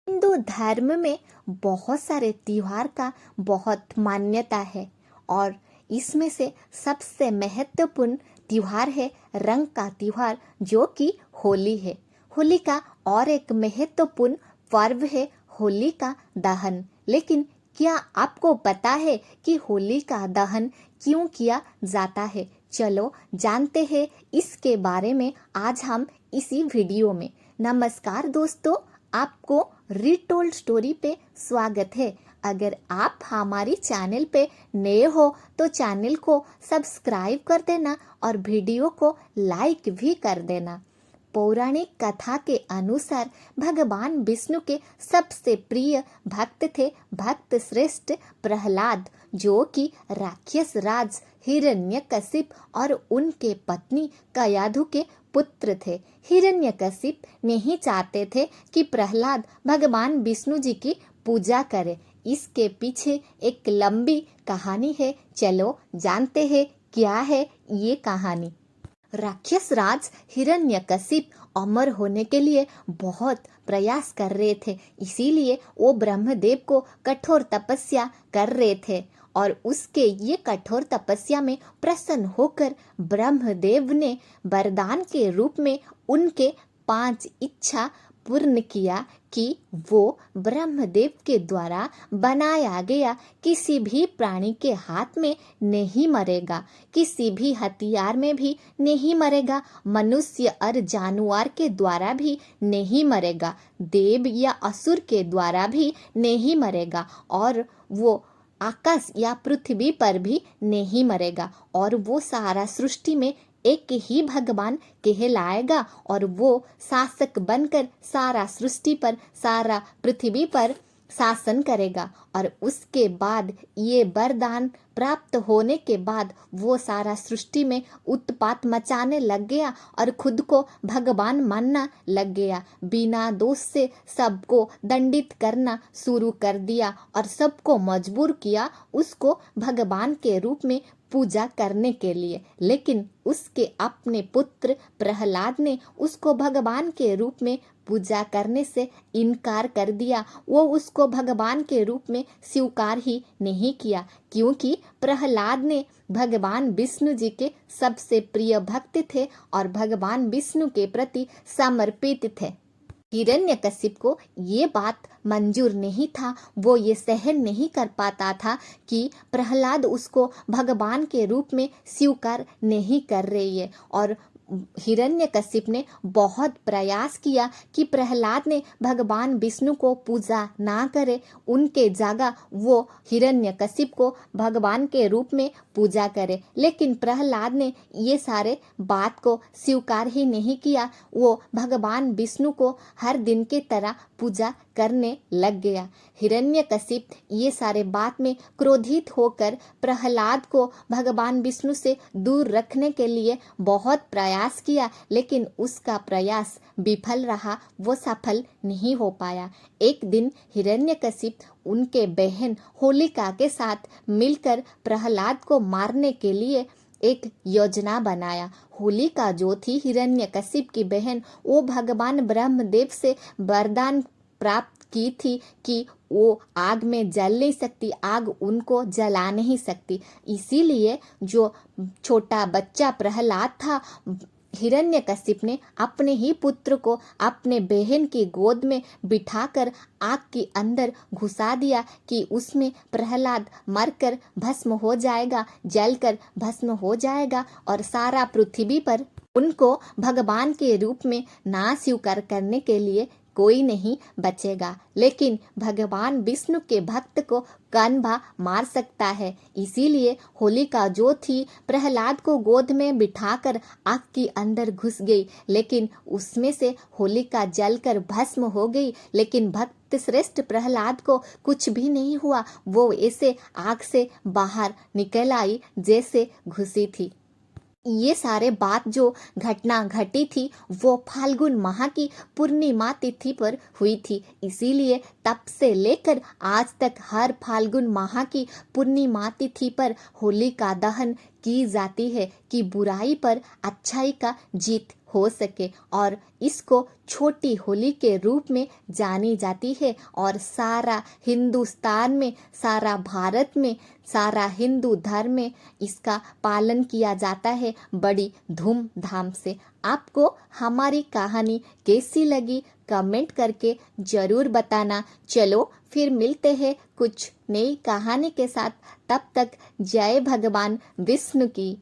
हिंदू धर्म में बहुत सारे त्योहार का बहुत मान्यता है और इसमें से सबसे महत्वपूर्ण त्योहार है रंग का त्योहार जो कि होली है। होली का और एक महत्वपूर्ण पर्व है होली का दहन। लेकिन क्या आपको पता है कि होली का दहन क्यों किया जाता है? चलो जानते हैं इसके बारे में आज हम इसी वीडियो में। नमस्कार दोस्तों, आपको रीटोल्ड स्टोरी पे स्वागत है। अगर आप हमारी चैनल पे नए हो तो चैनल को सब्सक्राइब कर देना और वीडियो को लाइक भी कर देना। पौराणिक कथा के अनुसार भगवान विष्णु के सबसे प्रिय भक्त थे भक्त श्रेष्ठ प्रहलाद, जो कि राक्षस राज हिरण्यकशिप और उनके पत्नी कयाधु के पुत्र थे। हिरण्यकशिप नहीं चाहते थे कि प्रहलाद भगवान विष्णु जी की पूजा करे। इसके पीछे एक लंबी कहानी है। चलो जानते हैं क्या है ये कहानी। राक्षस राज हिरण्यकशिप अमर होने के लिए बहुत प्रयास कर रहे थे, इसीलिए वो ब्रह्मदेव को कठोर तपस्या कर रहे थे और उसके ये कठोर तपस्या में प्रसन्न होकर ब्रह्मदेव ने वरदान के रूप में उनके 5 इच्छा पूर्ण किया कि वो ब्रह्मदेव के द्वारा बनाया गया किसी भी प्राणी के हाथ में नहीं मरेगा, किसी भी हथियार में भी नहीं मरेगा, मनुष्य और जानवर के द्वारा भी नहीं मरेगा, देव या असुर के द्वारा भी नहीं मरेगा और वो आकाश या पृथ्वी पर भी नहीं मरेगा और वो सारा सृष्टि में एक ही भगवान कहलाएगा और वो शासक बनकर सारा सृष्टि पर सारा पृथ्वी पर शासन करेगा। और उसके बाद ये वरदान प्राप्त होने के बाद वो सारा सृष्टि में उत्पात मचाने लग गया और खुद को भगवान मानना लग गया। बिना दोष से सबको दंडित करना शुरू कर दिया और सबको मजबूर किया उसको भगवान के रूप में पूजा करने के लिए। लेकिन उसके अपने पुत्र प्रहलाद ने उसको भगवान के रूप में पूजा करने से इनकार कर दिया। वो उसको भगवान के रूप में स्वीकार ही नहीं किया, क्योंकि प्रहलाद ने भगवान विष्णु जी के सबसे प्रिय भक्त थे और भगवान विष्णु के प्रति समर्पित थे। हिरण्यकशिप को ये बात मंजूर नहीं था। वो ये सहन नहीं कर पाता था कि प्रहलाद उसको भगवान के रूप में स्वीकार नहीं कर रही है और हिरण्यकशिप ने बहुत प्रयास किया कि प्रहलाद ने भगवान विष्णु को पूजा ना करे, उनके जगह वो हिरण्यकशिप को भगवान के रूप में पूजा करे। लेकिन प्रहलाद ने ये सारे बात को स्वीकार ही नहीं किया। वो भगवान विष्णु को हर दिन की तरह पूजा करने लग गया। हिरण्यकशिप ये सारे बात में क्रोधित होकर प्रहलाद को भगवान विष्णु से दूर रखने के लिए बहुत प्रयास किया, लेकिन उसका प्रयास विफल रहा, वो सफल नहीं हो पाया। एक दिन हिरण्यकशिप उनके बहन होलिका के साथ मिलकर प्रहलाद को मारने के लिए एक योजना बनाया। होलिका जो थी हिरण्यकशिप की बहन, वो भगवान ब्रह्मदेव से वरदान प्राप्त की थी कि वो आग में जल नहीं सकती, आग उनको जला नहीं सकती। इसीलिए जो छोटा बच्चा प्रहलाद था, हिरण्यकशिप ने अपने ही पुत्र को अपने बहन की गोद में बिठाकर आग के अंदर घुसा दिया कि उसमें प्रहलाद मरकर भस्म हो जाएगा, जलकर भस्म हो जाएगा और सारा पृथ्वी पर उनको भगवान के रूप में ना स्वीकार करने के लिए कोई नहीं बचेगा। लेकिन भगवान विष्णु के भक्त को कन्हा मार सकता है। इसीलिए होलिका जो थी प्रहलाद को गोद में बिठाकर आग के अंदर घुस गई, लेकिन उसमें से होलिका जलकर भस्म हो गई। लेकिन भक्त श्रेष्ठ प्रहलाद को कुछ भी नहीं हुआ, वो ऐसे आग से बाहर निकल आई जैसे घुसी थी। ये सारे बात जो घटना घटी थी वो फाल्गुन माह की पूर्णिमा तिथि पर हुई थी। इसीलिए तब से लेकर आज तक हर फाल्गुन माह की पूर्णिमा तिथि पर होलिका दहन की जाती है कि बुराई पर अच्छाई का जीत हो सके। और इसको छोटी होली के रूप में जानी जाती है और सारा हिंदुस्तान में, सारा भारत में, सारा हिंदू धर्म में इसका पालन किया जाता है बड़ी धूमधाम से। आपको हमारी कहानी कैसी लगी कमेंट करके ज़रूर बताना। चलो फिर मिलते हैं कुछ नई कहानी के साथ। तब तक जय भगवान विष्णु की।